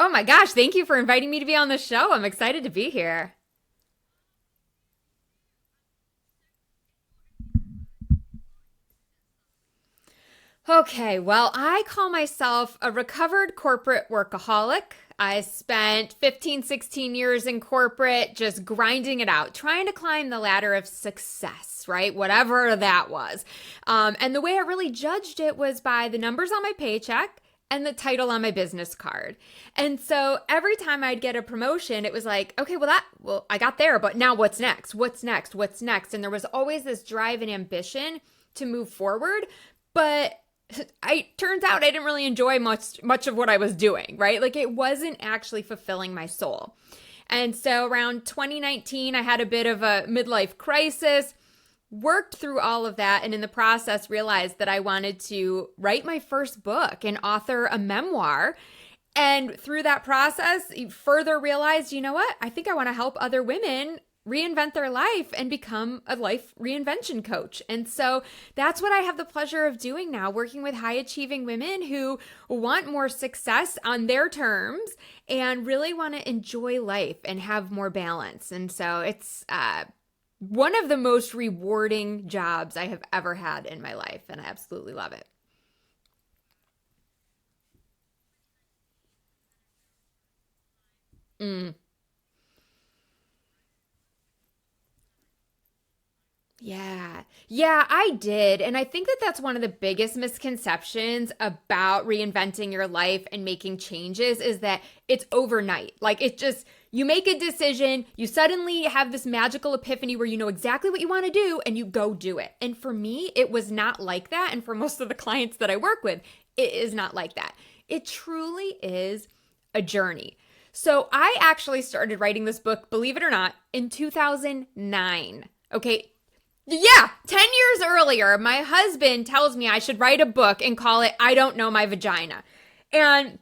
Oh my gosh, thank you for inviting me to be on the show. I'm excited to be here. Okay, well, I call myself a recovered corporate workaholic. I spent 15, 16 years in corporate just grinding it out, trying to climb the ladder of success, right? Whatever that was. And the way I really judged it was by the numbers on my paycheck and the title on my business card. And so every time I'd get a promotion, it was like, okay, well, I got there, but now what's next? What's next? What's next? And there was always this drive and ambition to move forward. But I turns out I didn't really enjoy much of what I was doing, right? Like it wasn't actually fulfilling my soul. And so around 2019, I had a bit of a midlife crisis, worked through all of that, and in the process realized that I wanted to write my first book and author a memoir. And through that process, further realized, you know what? I think I want to help other women reinvent their life and become a life reinvention coach. And so that's what I have the pleasure of doing now, working with high achieving women who want more success on their terms and really want to enjoy life and have more balance. And so it's one of the most rewarding jobs I have ever had in my life, and I absolutely love it. Mm. Yeah. Yeah, I did. And I think that that's one of the biggest misconceptions about reinventing your life and making changes is that it's overnight. Like it just, you make a decision, you suddenly have this magical epiphany where you know exactly what you want to do and you go do it. And for me, it was not like that. And for most of the clients that I work with, it is not like that. It truly is a journey. So I actually started writing this book, believe it or not, in 2009. Okay, yeah, 10 years earlier, my husband tells me I should write a book and call it I Don't Know My Vagina. And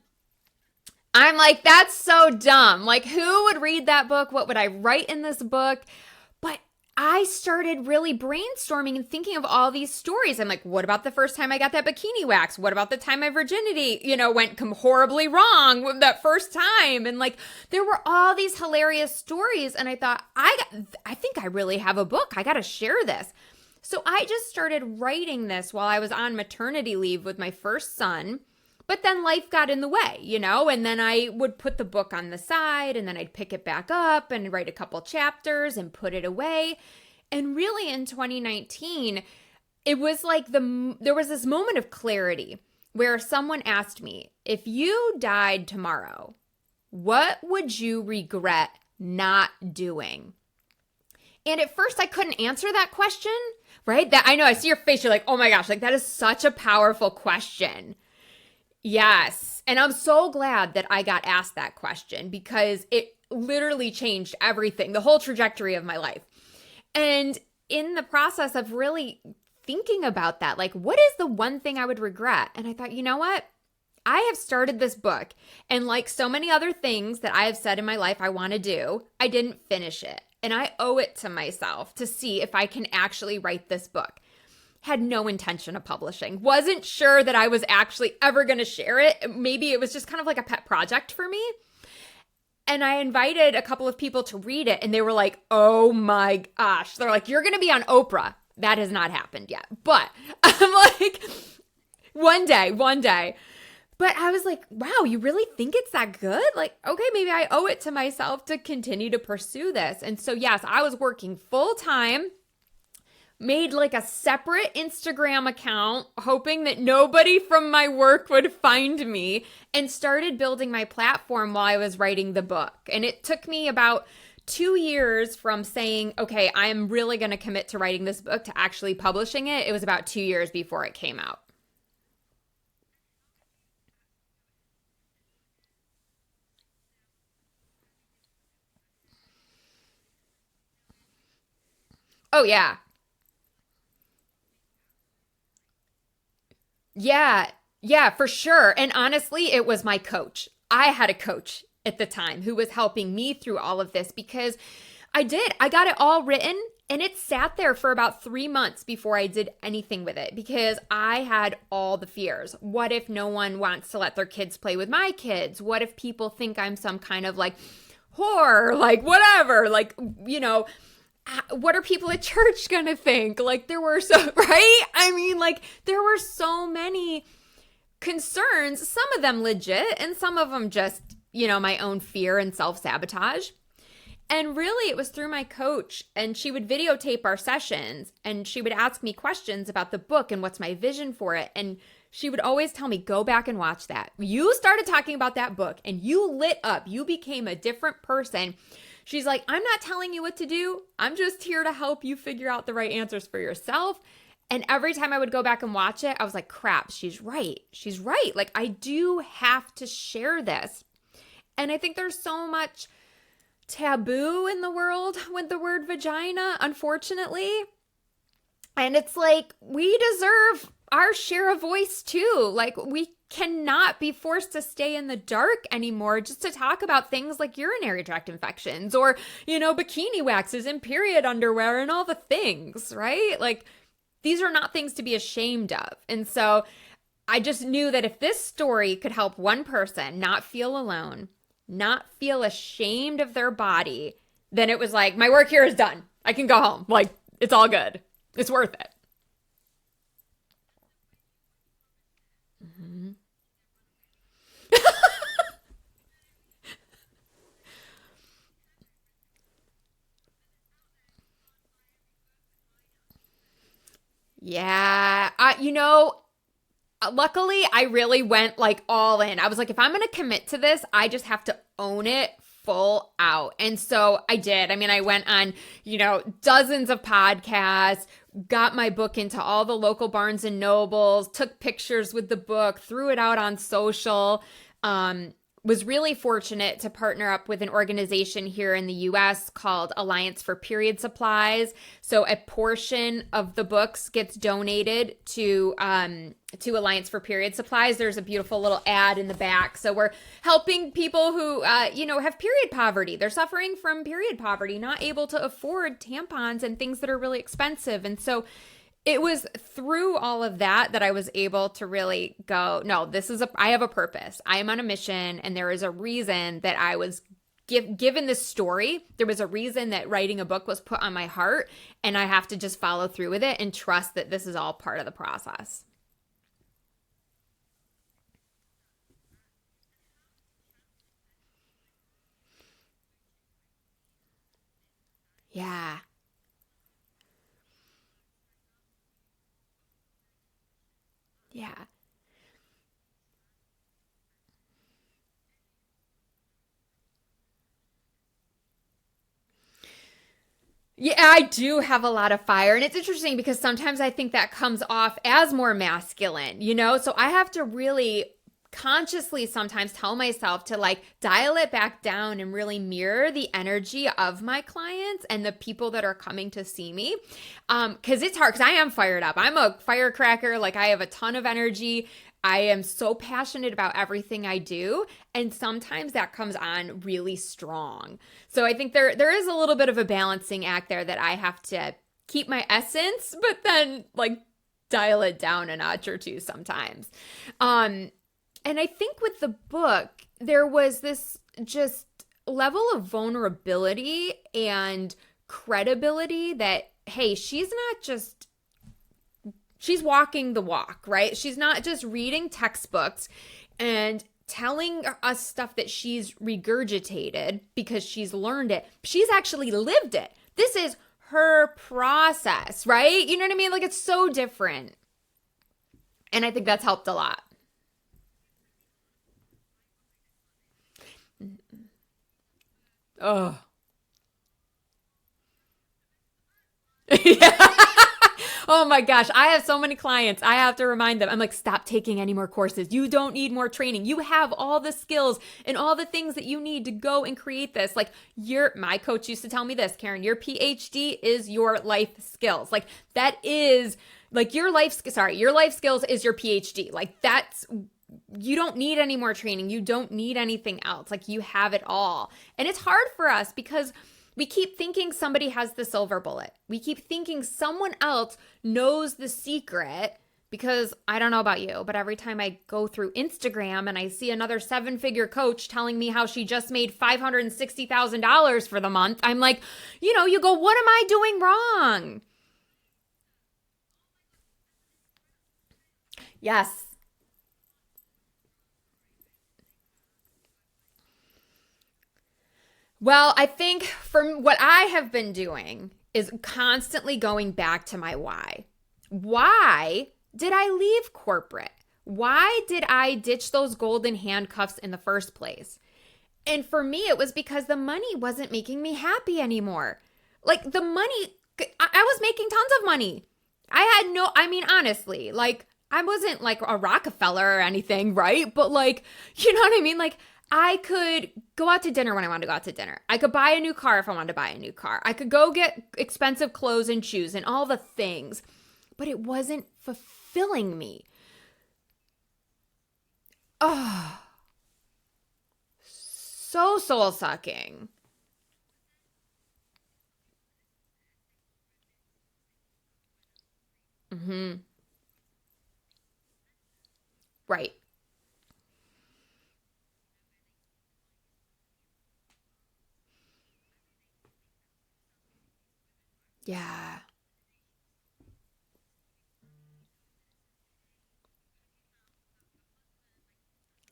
I'm like, that's so dumb. Like, who would read that book? What would I write in this book? But I started really brainstorming and thinking of all these stories. I'm like, what about the first time I got that bikini wax? What about the time my virginity, went horribly wrong with that first time? And like, there were all these hilarious stories. And I thought, I think I really have a book. I got to share this. So I just started writing this while I was on maternity leave with my first son. But then life got in the way, and then I would put the book on the side and then I'd pick it back up and write a couple chapters and put it away. And really in 2019, it was like there was this moment of clarity where someone asked me, if you died tomorrow, what would you regret not doing? And at first I couldn't answer that question, right? That I know, I see your face. You're like, oh my gosh, like that is such a powerful question. Yes. And I'm so glad that I got asked that question because it literally changed everything, the whole trajectory of my life. And in the process of really thinking about that, like, what is the one thing I would regret? And I thought, you know what? I have started this book, and like so many other things that I have said in my life I want to do, I didn't finish it. And I owe it to myself to see if I can actually write this book. Had no intention of publishing. Wasn't sure that I was actually ever going to share it. Maybe it was just kind of like a pet project for me. And I invited a couple of people to read it and they were like, oh my gosh. They're like, you're going to be on Oprah. That has not happened yet. But I'm like, one day. But I was like, wow, you really think it's that good? Like, okay, maybe I owe it to myself to continue to pursue this. And so, yes, I was working full time, made like a separate Instagram account, hoping that nobody from my work would find me, and started building my platform while I was writing the book. And it took me about 2 years from saying, okay, I'm really going to commit to writing this book to actually publishing it. It was about 2 years before it came out. Oh, yeah. Yeah, yeah, for sure. And honestly, it was my coach. I had a coach at the time who was helping me through all of this because I got it all written And it sat there for about 3 months before I did anything with it because I had all the fears. What if no one wants to let their kids play with my kids? What if people think I'm some kind of like whore, like whatever, like, you know, what are people at church gonna think? Like there were so, right? I mean, like there were so many concerns, some of them legit and some of them just, you know, my own fear and self-sabotage. And really, it was through my coach, and she would videotape our sessions, and she would ask me questions about the book and what's my vision for it. And she would always tell me, go back and watch that. You started talking about that book, and you lit up. You became a different person. She's like, I'm not telling you what to do. I'm just here to help you figure out the right answers for yourself. And every time I would go back and watch it, I was like, crap, she's right. She's right. Like, I do have to share this. And I think there's so much taboo in the world with the word vagina, unfortunately. And it's like, we deserve our share of voice too. Like, we cannot be forced to stay in the dark anymore just to talk about things like urinary tract infections or, you know, bikini waxes and period underwear and all the things, right? Like, these are not things to be ashamed of. And so I just knew that if this story could help one person not feel alone, not feel ashamed of their body, then it was like, my work here is done. I can go home. Like, it's all good. It's worth it. Mm-hmm. Yeah. You know, luckily, I really went like all in. I was like, if I'm going to commit to this, I just have to own it full out. And so I did. I mean, I went on, you know, dozens of podcasts, got my book into all the local Barnes and Nobles, took pictures with the book, threw it out on social. Was really fortunate to partner up with an organization here in the US called Alliance for Period Supplies. So a portion of the books gets donated to Alliance for Period Supplies. There's a beautiful little ad in the back. So we're helping people who, you know, have period poverty. They're suffering from period poverty, not able to afford tampons and things that are really expensive. And so it was through all of that that I was able to really go, no, I have a purpose. I am on a mission, and there is a reason that I was given this story. There was a reason that writing a book was put on my heart, and I have to just follow through with it and trust that this is all part of the process. Yeah. Yeah. Yeah, I do have a lot of fire. And it's interesting because sometimes I think that comes off as more masculine, you know? So I have to really consciously sometimes tell myself to like dial it back down and really mirror the energy of my clients and the people that are coming to see me. Because it's hard, because I am fired up. I'm a firecracker. Like, I have a ton of energy. I am so passionate about everything I do, and sometimes that comes on really strong. So I think there is a little bit of a balancing act there that I have to keep my essence, but then like dial it down a notch or two sometimes. And I think with the book, there was this just level of vulnerability and credibility that, hey, she's walking the walk, right? She's not just reading textbooks and telling us stuff that she's regurgitated because she's learned it. She's actually lived it. This is her process, right? You know what I mean? Like, it's so different. And I think that's helped a lot. Oh. Yeah. Oh my gosh, I have so many clients. I have to remind them. I'm like, stop taking any more courses. You don't need more training. You have all the skills and all the things that you need to go and create this. Like, my coach used to tell me this, Karin, your PhD is your life skills. Like, that is like your life skills is your PhD. Like, you don't need any more training. You don't need anything else. Like, you have it all. And it's hard for us because We keep thinking somebody has the silver bullet. We keep thinking someone else knows the secret, because I don't know about you, but every time I go through Instagram and I see another 7-figure coach telling me how she just made $560,000 for the month, I'm like, you go, what am I doing wrong? Yes. Well, I think from what I have been doing is constantly going back to my why. Why did I leave corporate? Why did I ditch those golden handcuffs in the first place? And for me, it was because the money wasn't making me happy anymore. Like the money, I was making tons of money. Honestly, like I wasn't like a Rockefeller or anything, right? But like, you know what I mean? Like I could go out to dinner when I wanted to go out to dinner. I could buy a new car if I wanted to buy a new car. I could go get expensive clothes and shoes and all the things, but it wasn't fulfilling me. Oh, so soul sucking. Mm-hmm. Right. Yeah.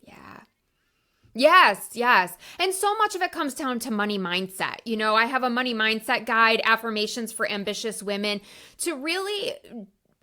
Yeah. Yes, yes. And so much of it comes down to money mindset. I have a money mindset guide, affirmations for ambitious women, to really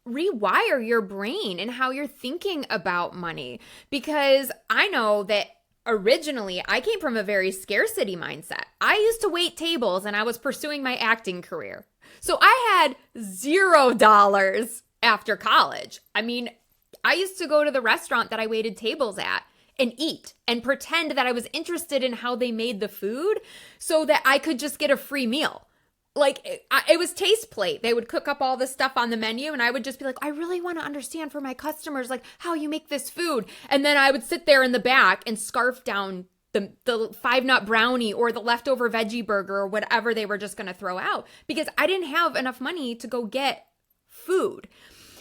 rewire your brain and how you're thinking about money. Because I know that originally I came from a very scarcity mindset. I used to wait tables and I was pursuing my acting career. So I had $0 after college. I used to go to the restaurant that I waited tables at and eat and pretend that I was interested in how they made the food so that I could just get a free meal. Like it was Taste Plate. They would cook up all this stuff on the menu and I would just be like, I really want to understand for my customers, like how you make this food. And then I would sit there in the back and scarf down the 5-nut brownie or the leftover veggie burger or whatever they were just going to throw out because I didn't have enough money to go get food.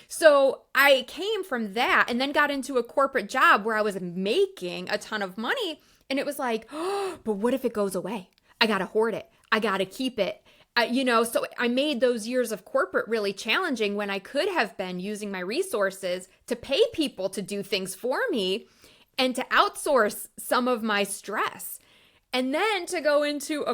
So I came from that and then got into a corporate job where I was making a ton of money. And it was like, oh, but what if it goes away? I got to hoard it. I got to keep it. So I made those years of corporate really challenging when I could have been using my resources to pay people to do things for me and to outsource some of my stress. And then to go into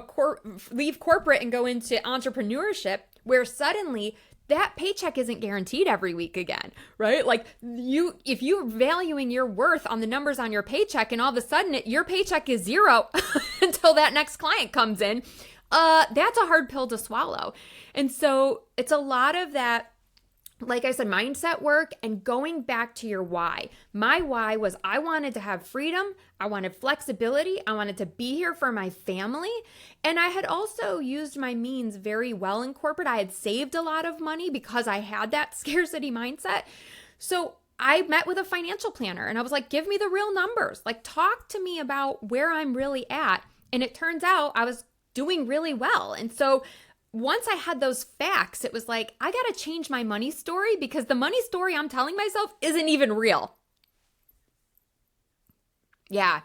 leave corporate and go into entrepreneurship where suddenly that paycheck isn't guaranteed every week again, right? Like if you're valuing your worth on the numbers on your paycheck and all of a sudden your paycheck is zero until that next client comes in, that's a hard pill to swallow. And so it's a lot of that, like I said, mindset work and going back to your why. My why was I wanted to have freedom. I wanted flexibility. I wanted to be here for my family. And I had also used my means very well in corporate. I had saved a lot of money because I had that scarcity mindset. So I met with a financial planner and I was like, give me the real numbers. Like, talk to me about where I'm really at. And it turns out I was doing really well. And so once I had those facts, it was like, I got to change my money story because the money story I'm telling myself isn't even real. Yeah.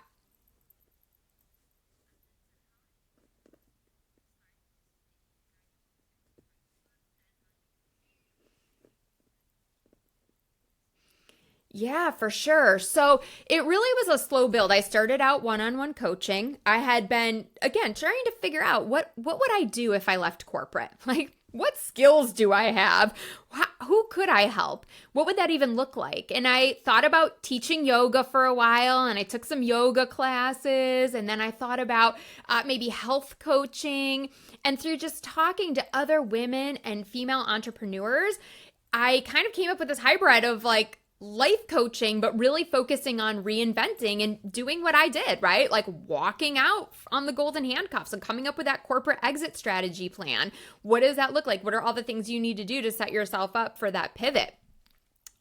Yeah, for sure. So it really was a slow build. I started out one-on-one coaching. I had been, again, trying to figure out what would I do if I left corporate? Like, what skills do I have? Who could I help? What would that even look like? And I thought about teaching yoga for a while, and I took some yoga classes, and then I thought about maybe health coaching. And through just talking to other women and female entrepreneurs, I kind of came up with this hybrid of like life coaching, but really focusing on reinventing and doing what I did, right? Like walking out on the golden handcuffs and coming up with that corporate exit strategy plan. What does that look like? What are all the things you need to do to set yourself up for that pivot?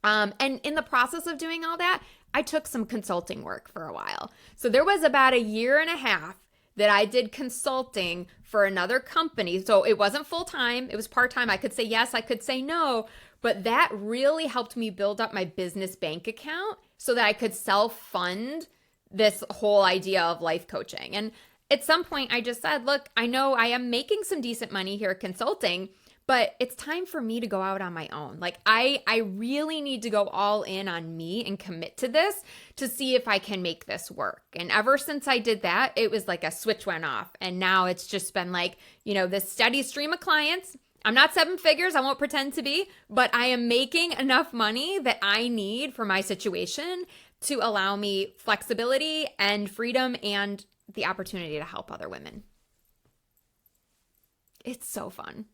And in the process of doing all that, I took some consulting work for a while. So there was about a year and a half that I did consulting for another company. So it wasn't full time, it was part time. I could say yes, I could say no, but that really helped me build up my business bank account so that I could self fund this whole idea of life coaching. And at some point, I just said, look, I know I am making some decent money here consulting, but it's time for me to go out on my own. Like I really need to go all in on me and commit to this to see if I can make this work. And ever since I did that, it was like a switch went off. And now it's just been like, this steady stream of clients. I'm not 7 figures, I won't pretend to be, but I am making enough money that I need for my situation to allow me flexibility and freedom and the opportunity to help other women. It's so fun.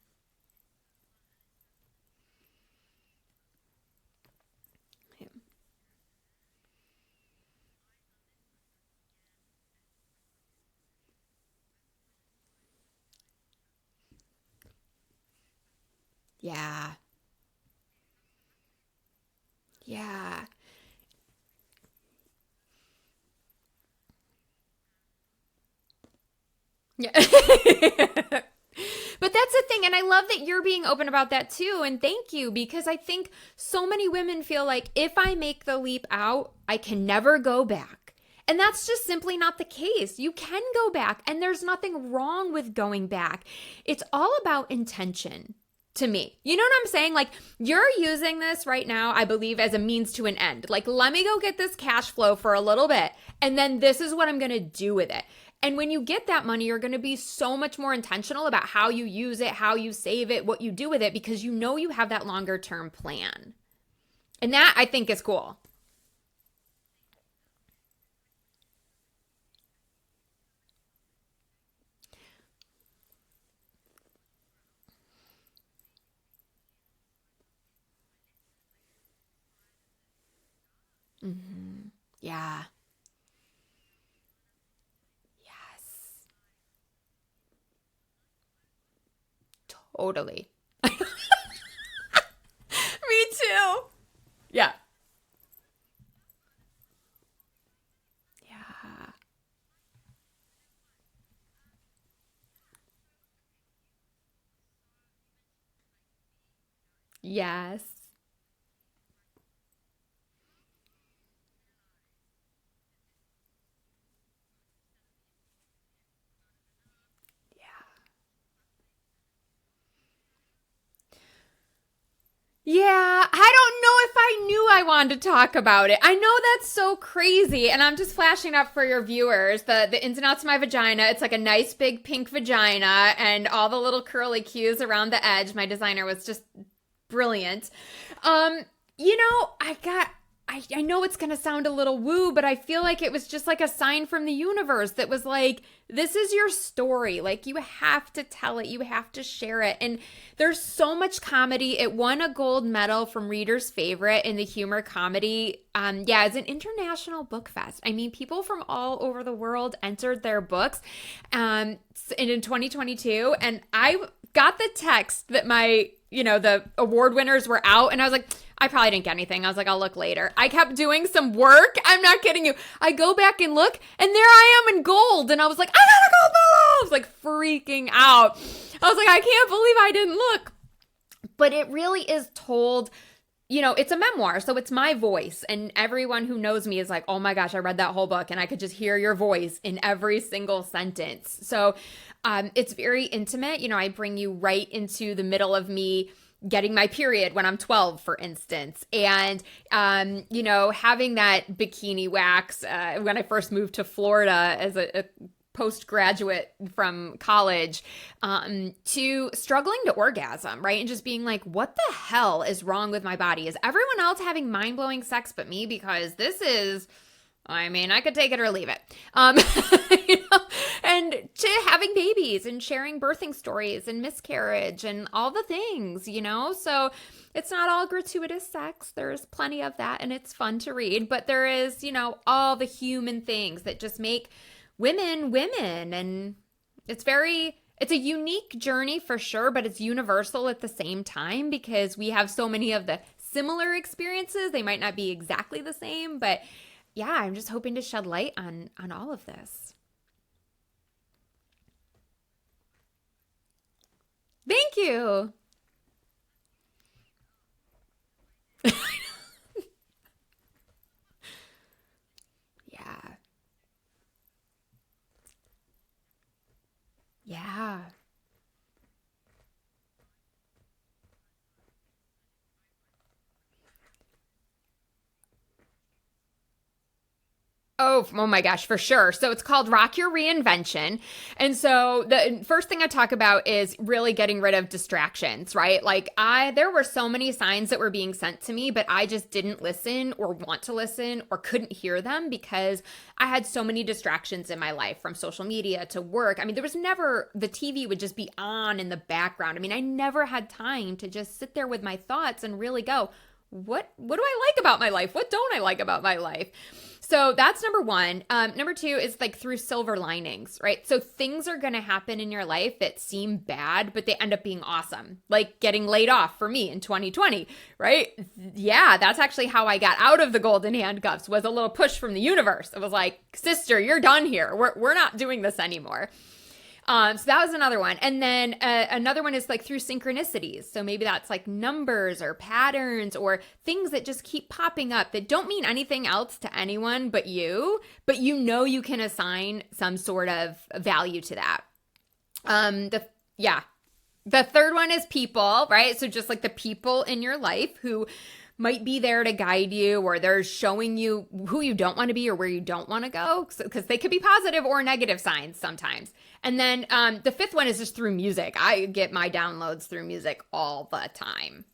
Yeah. Yeah. Yeah. But that's the thing. And I love that you're being open about that too. And thank you, because I think so many women feel like if I make the leap out, I can never go back. And that's just simply not the case. You can go back, and there's nothing wrong with going back. It's all about intention to me. You know what I'm saying? Like, you're using this right now, I believe, as a means to an end. Like, let me go get this cash flow for a little bit, and then this is what I'm going to do with it. And when you get that money, you're going to be so much more intentional about how you use it, how you save it, what you do with it, because you know you have that longer term plan. And that, I think, is cool. Mm-hmm. Yeah. Yes. Totally. Me too. Yeah. Yeah. Yes. Yeah, I don't know if I knew I wanted to talk about it. I know that's so crazy, and I'm just flashing up for your viewers the ins and outs of my vagina. It's like a nice big pink vagina, and all the little curly cues around the edge. My designer was just brilliant. Um, I know it's going to sound a little woo, but I feel like it was just like a sign from the universe that was like, this is your story. Like, you have to tell it. You have to share it. And there's so much comedy. It won a gold medal from Reader's Favorite in the humor comedy. Yeah, it's an international book fest. I mean, people from all over the world entered their books in 2022. And I got the text that the award winners were out, and I was like, I probably didn't get anything. I was like, I'll look later. I kept doing some work. I'm not kidding you. I go back and look, and there I am in gold. And I was like, I got a gold medal. I was like freaking out. I was like, I can't believe I didn't look. But it really is told, it's a memoir. So it's my voice. And everyone who knows me is like, oh my gosh, I read that whole book, and I could just hear your voice in every single sentence. So it's very intimate. I bring you right into the middle of me getting my period when I'm 12, for instance. And, having that bikini wax when I first moved to Florida as a postgraduate from college, to struggling to orgasm, right? And just being like, what the hell is wrong with my body? Is everyone else having mind-blowing sex but me? Because this is... I could take it or leave it. And to having babies and sharing birthing stories and miscarriage and all the things, So it's not all gratuitous sex. There's plenty of that, and it's fun to read. But there is, all the human things that just make women women. And it's a unique journey for sure, but it's universal at the same time, because we have so many of the similar experiences. They might not be exactly the same, but yeah, I'm just hoping to shed light on all of this. Thank you. Yeah. Yeah. Oh my gosh, for sure. So it's called Rock Your Reinvention. And so the first thing I talk about is really getting rid of distractions, right? Like there were so many signs that were being sent to me, but I just didn't listen or want to listen or couldn't hear them because I had so many distractions in my life, from social media to work. I mean, there was never, the TV would just be on in the background. I mean, I never had time to just sit there with my thoughts and really go, what do I like about my life? What don't I like about my life? So that's number one. Number two is like through silver linings, right? So things are going to happen in your life that seem bad, but they end up being awesome. Like getting laid off for me in 2020, right? Yeah, that's actually how I got out of the golden handcuffs, was a little push from the universe. It was like, sister, you're done here. We're not doing this anymore. So that was another one. And then another one is like through synchronicities. So maybe that's like numbers or patterns or things that just keep popping up that don't mean anything else to anyone but you know you can assign some sort of value to that. Yeah. The third one is people, right? So just like the people in your life who might be there to guide you, or they're showing you who you don't want to be or where you don't want to go, because they could be positive or negative signs sometimes. And then the fifth one is just through music. I get my downloads through music all the time.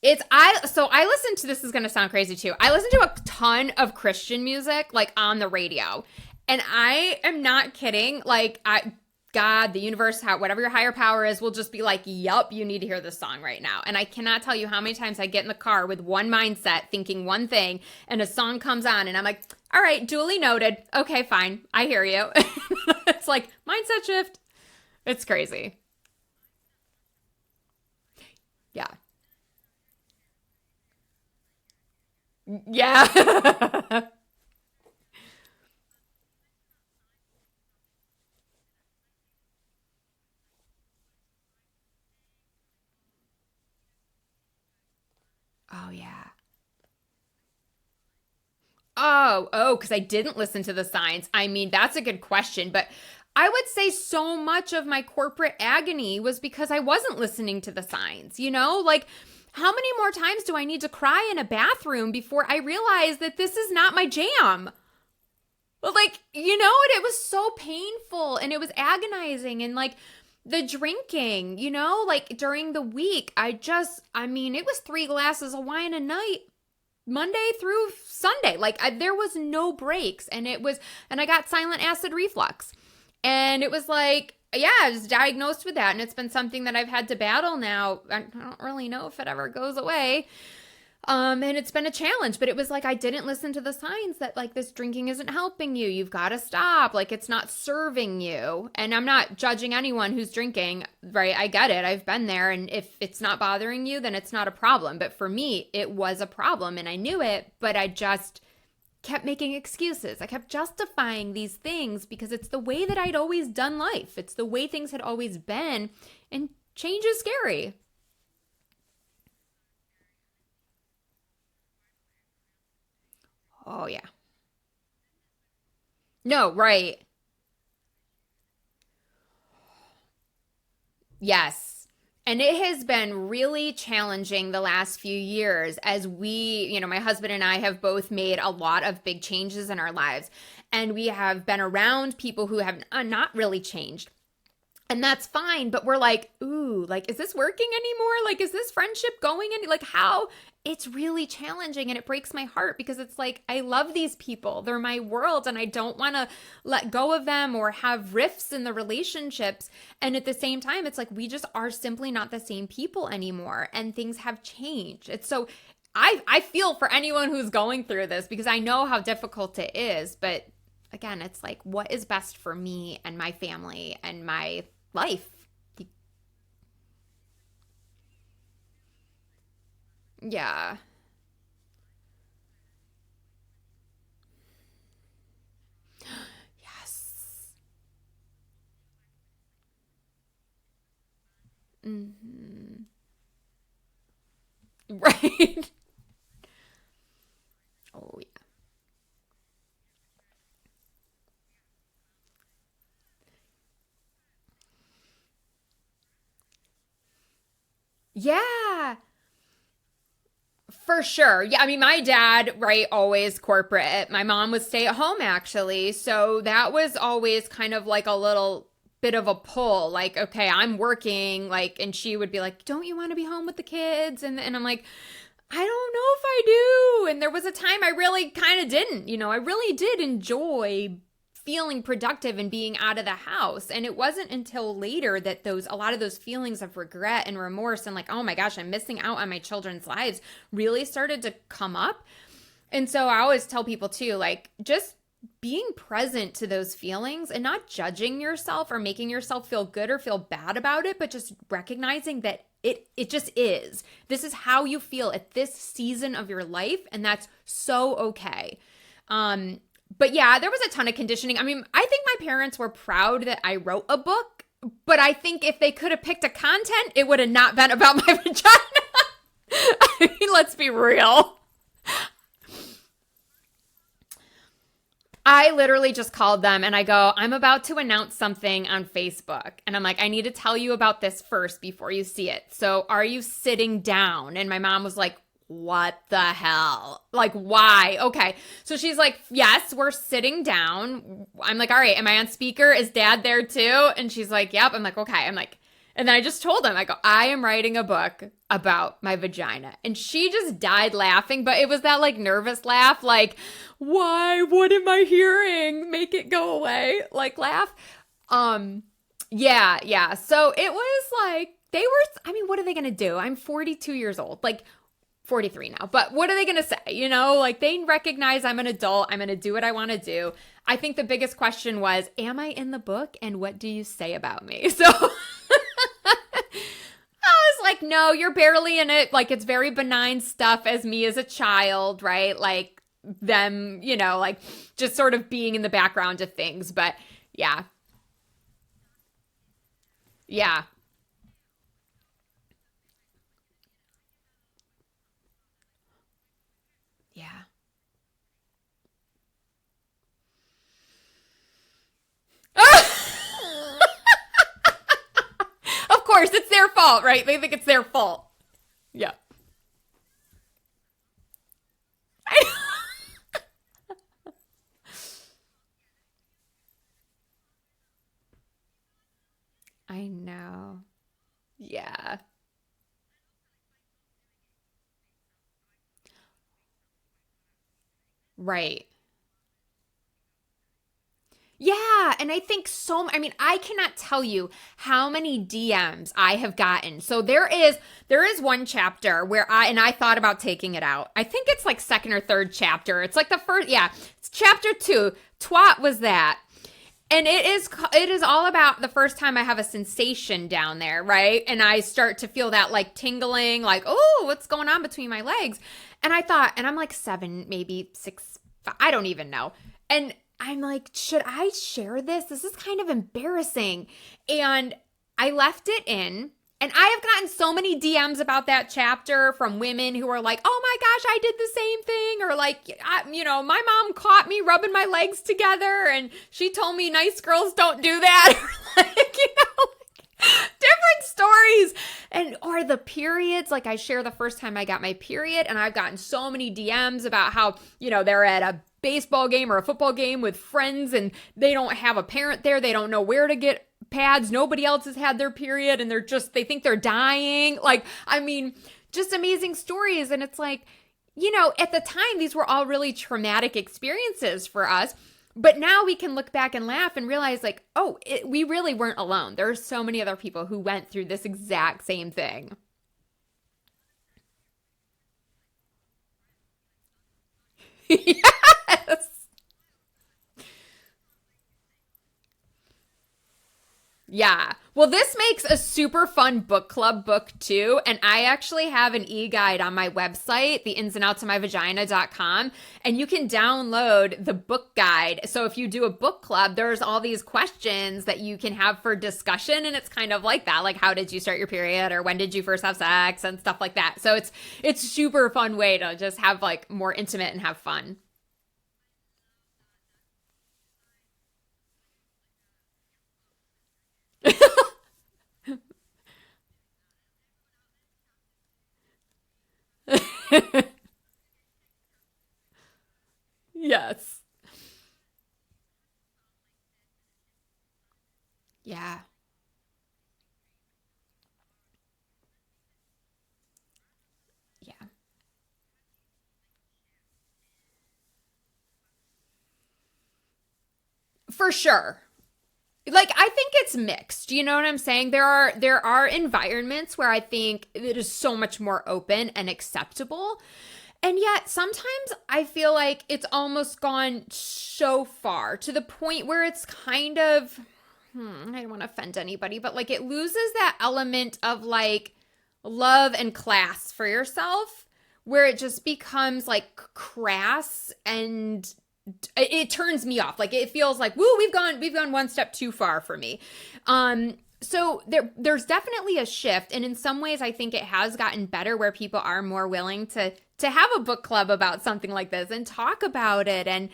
I listen to, this is going to sound crazy too. I listen to a ton of Christian music like on the radio. And I am not kidding. Like God, the universe, whatever your higher power is, will just be like, yup, you need to hear this song right now. And I cannot tell you how many times I get in the car with one mindset, thinking one thing, and a song comes on, and I'm like, all right, duly noted. Okay, fine. I hear you. It's like mindset shift. It's crazy. Yeah. Yeah. Oh, yeah. Because I didn't listen to the signs. I mean, that's a good question, but I would say so much of my corporate agony was because I wasn't listening to the signs, you know? Like, how many more times do I need to cry in a bathroom before I realize that this is not my jam? Well, like, you know, and it was so painful and it was agonizing, and like the drinking, you know, like during the week, I mean, it was 3 glasses of wine a night. Monday through Sunday. Like there was no breaks, and I got silent acid reflux. And it was like, yeah, I was diagnosed with that. And it's been something that I've had to battle now. I don't really know if it ever goes away. And it's been a challenge, but it was like I didn't listen to the signs that like this drinking isn't helping you. You've got to stop. Like it's not serving you. And I'm not judging anyone who's drinking, right? I get it. I've been there. And if it's not bothering you, then it's not a problem. But for me, it was a problem and I knew it, but I just kept making excuses. I kept justifying these things because it's the way that I'd always done life. It's the way things had always been. And change is scary. Oh, yeah. No, right. Yes. And it has been really challenging the last few years as my husband and I have both made a lot of big changes in our lives. And we have been around people who have not really changed. And that's fine, but we're like, ooh, like, is this working anymore? Like, is this friendship going any, like, how? It's really challenging and it breaks my heart because it's like, I love these people. They're my world and I don't want to let go of them or have rifts in the relationships. And at the same time, it's like, we just are simply not the same people anymore and things have changed. It's so, I feel for anyone who's going through this because I know how difficult it is. But again, it's like, what is best for me and my family and my life? Yeah. Yes. Mm-hmm. Right. Oh, yeah. Yeah. For sure. Yeah, I mean, my dad, right, always corporate. My mom would stay at home actually. So that was always kind of like a little bit of a pull. Like, okay, I'm working, like, and she would be like, don't you want to be home with the kids? And I'm like, I don't know if I do. And there was a time I really kind of didn't. I really did enjoy feeling productive and being out of the house. And it wasn't until later that a lot of those feelings of regret and remorse and like, oh my gosh, I'm missing out on my children's lives really started to come up. And so I always tell people too, like, just being present to those feelings and not judging yourself or making yourself feel good or feel bad about it, but just recognizing that it just is. This is how you feel at this season of your life, and that's so okay. But yeah, there was a ton of conditioning. I mean, I think my parents were proud that I wrote a book, but I think if they could have picked a content, it would have not been about my vagina. I mean, let's be real. I literally just called them and I go, I'm about to announce something on Facebook. And I'm like, I need to tell you about this first before you see it. So are you sitting down? And my mom was like, what the hell? Like, why? Okay. So she's like, yes, we're sitting down. I'm like, all right, am I on speaker? Is dad there too? And she's like, yep. I'm like, okay. I'm like, and then I just told him, I go, I am writing a book about my vagina. And she just died laughing, but it was that like nervous laugh, like, why? What am I hearing? Make it go away. Like laugh. Yeah. So it was like, they were, I mean, what are they going to do? I'm 42 years old, like 43 now, but what are they going to say? Like they recognize I'm an adult. I'm going to do what I want to do. I think the biggest question was, am I in the book? And what do you say about me? So I was like, no, you're barely in it. Like, it's very benign stuff as me as a child, right? Like, them, like just sort of being in the background of things. But yeah, yeah, yeah. Of course, it's their fault, right? They think it's their fault. Yeah. I know. Yeah. Right. Yeah, and I think I mean, I cannot tell you how many DMs I have gotten. So there is one chapter where I thought about taking it out. I think it's like second or third chapter. It's like the first, yeah, it's chapter 2. Twat was that. And it is all about the first time I have a sensation down there, right? And I start to feel that like tingling, like, oh, what's going on between my legs? And I thought, and I'm like 7, maybe 6, 5, I don't even know. And I'm like, should I share this? This is kind of embarrassing. And I left it in. And I have gotten so many DMs about that chapter from women who are like, oh my gosh, I did the same thing. Or like, my mom caught me rubbing my legs together and she told me nice girls don't do that. Like, different stories. Or the periods. Like I share the first time I got my period and I've gotten so many DMs about how, they're at a baseball game or a football game with friends and they don't have a parent there. They don't know where to get pads. Nobody else has had their period and they think they're dying. Like, I mean, just amazing stories. And it's like, at the time, these were all really traumatic experiences for us. But now we can look back and laugh and realize like, oh, we really weren't alone. There are so many other people who went through this exact same thing. Yes. Yeah. Well, this makes a super fun book club book too. And I actually have an e-guide on my website, theinsandoutsommyvagina.com, and you can download the book guide. So if you do a book club, there's all these questions that you can have for discussion. And it's kind of like that, like how did you start your period or when did you first have sex and stuff like that. So it's super fun way to just have like more intimate and have fun. Yes. Yeah. Yeah. For sure. Like I think it's mixed. You know what I'm saying? There are environments where I think it is so much more open and acceptable. And yet sometimes I feel like it's almost gone so far to the point where it's kind of I don't want to offend anybody, but like it loses that element of like love and class for yourself where it just becomes like crass and it turns me off. Like it feels like, woo, we've gone one step too far for me. So there's definitely a shift, and in some ways I think it has gotten better where people are more willing to have a book club about something like this and talk about it and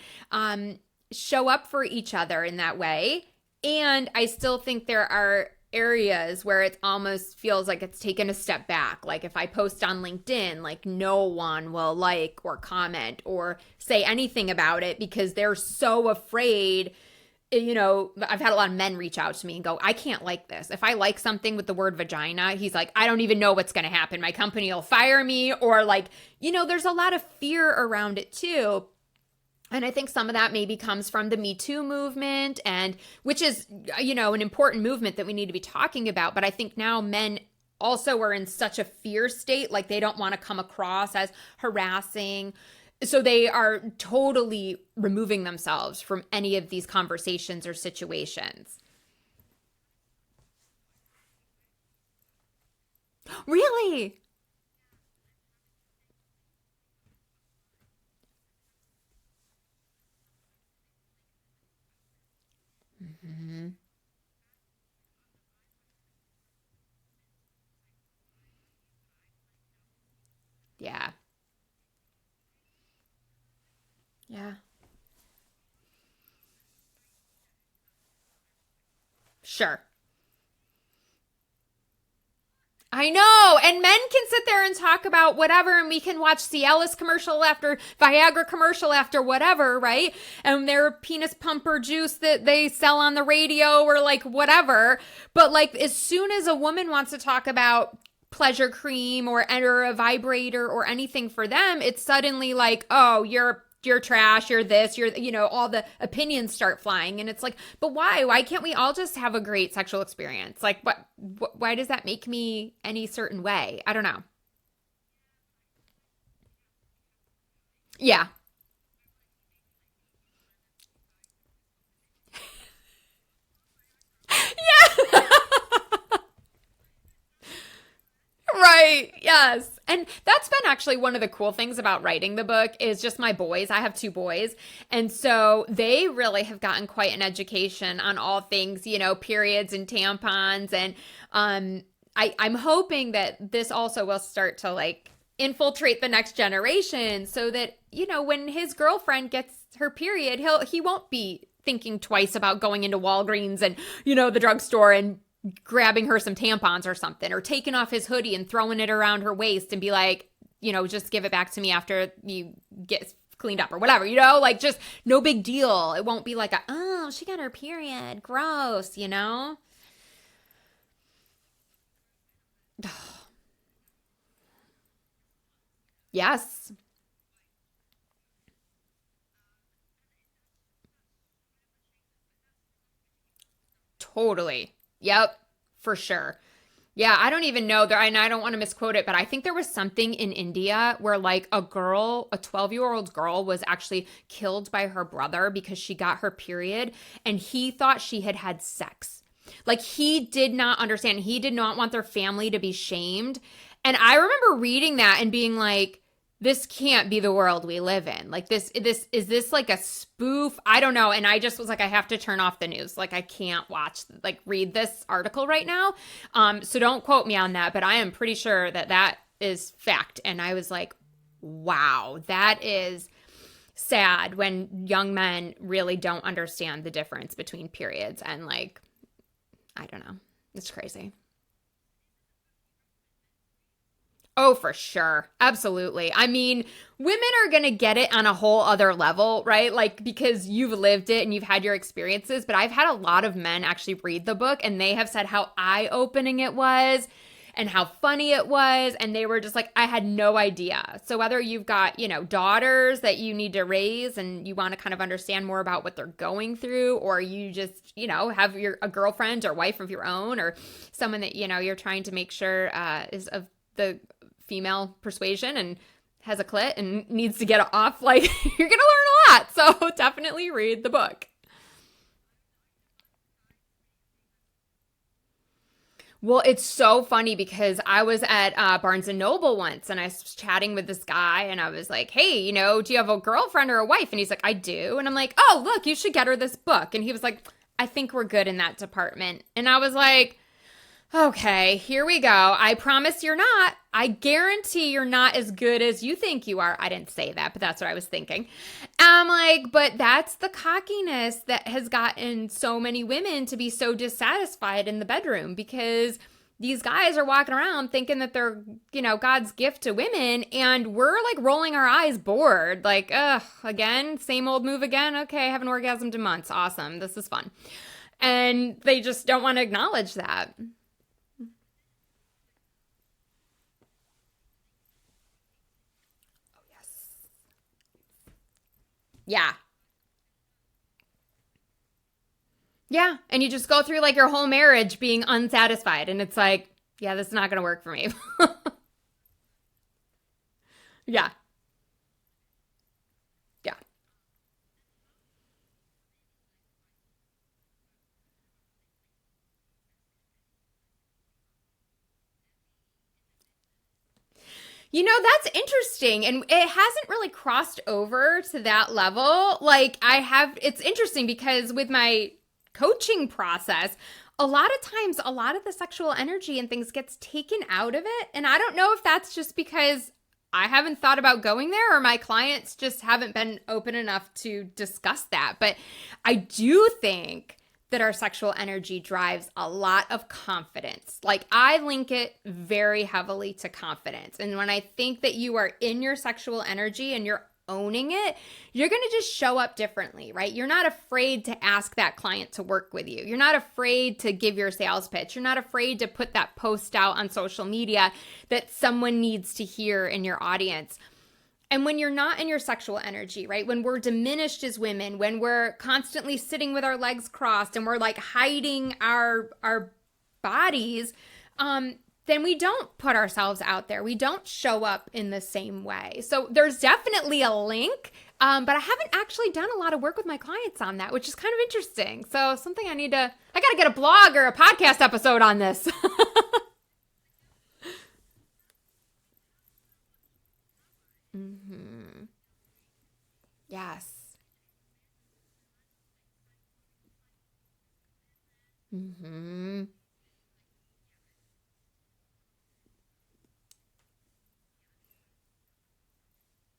show up for each other in that way. And I still think there are areas where it almost feels like it's taken a step back. Like if I post on LinkedIn, like no one will like or comment or say anything about it because they're so afraid. You know, I've had a lot of men reach out to me and go, I can't like this. If I like something with the word vagina, he's like, I don't even know what's going to happen. My company will fire me, or like, there's a lot of fear around it too. And I think some of that maybe comes from the Me Too movement, and which is, an important movement that we need to be talking about. But I think now men also are in such a fear state, like they don't want to come across as harassing. So they are totally removing themselves from any of these conversations or situations. Really? Hmm. Yeah. Yeah. Sure. I know. And men can sit there and talk about whatever, and we can watch Cialis commercial after Viagra commercial after whatever, right? And their penis pumper juice that they sell on the radio or like whatever. But like as soon as a woman wants to talk about pleasure cream or a vibrator or anything for them, it's suddenly like, oh, you're trash, you're this, all the opinions start flying. And it's like, but why can't we all just have a great sexual experience? Like why does that make me any certain way? I don't know. Yeah. Right. Yes. And that's been actually one of the cool things about writing the book is just my boys. I have two boys. And so they really have gotten quite an education on all things, periods and tampons. And I'm hoping that this also will start to like infiltrate the next generation so that, when his girlfriend gets her period, he won't be thinking twice about going into Walgreens and, the drugstore and grabbing her some tampons or something, or taking off his hoodie and throwing it around her waist and be like, just give it back to me after you get cleaned up or whatever, like just no big deal. It won't be like oh, she got her period. Gross. Yes, totally. Yep, for sure. Yeah, I don't even know there, and I don't want to misquote it, but I think there was something in India where like a 12-year-old girl was actually killed by her brother because she got her period and he thought she had had sex. Like he did not understand. He did not want their family to be shamed. And I remember reading that and being like, this can't be the world we live in. Like this is this like a spoof? I don't know. And I just was like, I have to turn off the news. Like I can't read this article right now. So don't quote me on that, but I am pretty sure that that is fact. And I was like, wow, that is sad when young men really don't understand the difference between periods. And like, I don't know. It's crazy. Oh, for sure. Absolutely. I mean, women are going to get it on a whole other level, right? Like, because you've lived it and you've had your experiences. But I've had a lot of men actually read the book and they have said how eye-opening it was and how funny it was. And they were just like, I had no idea. So whether you've got, daughters that you need to raise and you want to kind of understand more about what they're going through, or you just, have a girlfriend or wife of your own, or someone that, you're trying to make sure is of the female persuasion and has a clit and needs to get it off, like you're gonna learn a lot. So definitely read the book. Well, it's so funny because I was at Barnes and Noble once and I was chatting with this guy and I was like, hey, do you have a girlfriend or a wife? And he's like, I do. And I'm like, oh, look, you should get her this book. And he was like, I think we're good in that department. And I was like, okay, here we go. I promise you're not. I guarantee you're not as good as you think you are. I didn't say that, but that's what I was thinking. I'm like, but that's the cockiness that has gotten so many women to be so dissatisfied in the bedroom, because these guys are walking around thinking that they're, God's gift to women, and we're like rolling our eyes bored. Like, ugh, again, same old move again. Okay, I haven't orgasmed in months. Awesome. This is fun. And they just don't want to acknowledge that. Yeah. Yeah. And you just go through like your whole marriage being unsatisfied. And it's like, yeah, this is not going to work for me. Yeah. Yeah. That's interesting. And it hasn't really crossed over to that level. Like, it's interesting because with my coaching process, a lot of times, a lot of the sexual energy and things gets taken out of it. And I don't know if that's just because I haven't thought about going there or my clients just haven't been open enough to discuss that. But I do think that our sexual energy drives a lot of confidence. Like I link it very heavily to confidence. And when I think that you are in your sexual energy and you're owning it, you're going to just show up differently, right? You're not afraid to ask that client to work with you. You're not afraid to give your sales pitch. You're not afraid to put that post out on social media that someone needs to hear in your audience. And when you're not in your sexual energy, right? When we're diminished as women, when we're constantly sitting with our legs crossed and we're like hiding our bodies, then we don't put ourselves out there. We don't show up in the same way. So there's definitely a link, but I haven't actually done a lot of work with my clients on that, which is kind of interesting. So something I got to get a blog or a podcast episode on this. Mm-hmm. Yes. Mm-hmm.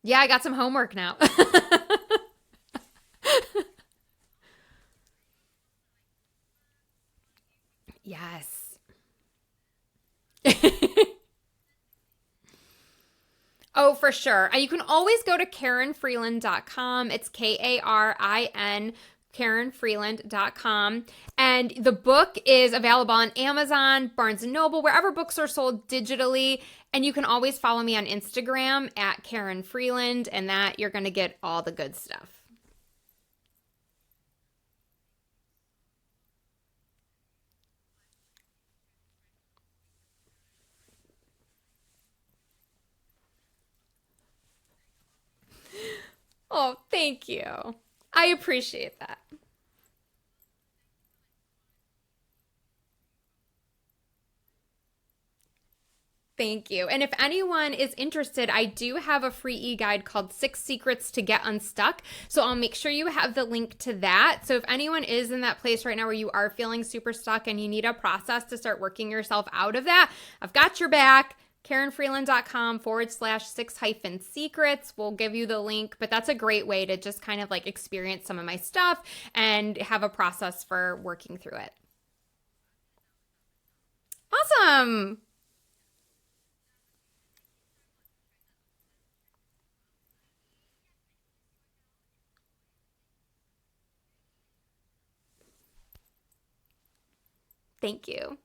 Yeah, I got some homework now. Yes. Oh, for sure. You can always go to KarinFreeland.com. It's Karin, KarinFreeland.com. And the book is available on Amazon, Barnes& and Noble, wherever books are sold digitally. And you can always follow me on Instagram at Karin Freeland, and that you're going to get all the good stuff. Oh, thank you. I appreciate that. Thank you. And if anyone is interested, I do have a free e-guide called 6 Secrets to Get Unstuck. So I'll make sure you have the link to that. So if anyone is in that place right now where you are feeling super stuck and you need a process to start working yourself out of that, I've got your back. KarinFreeland.com/6-secrets. We'll give you the link, but that's a great way to just kind of like experience some of my stuff and have a process for working through it. Awesome. Thank you.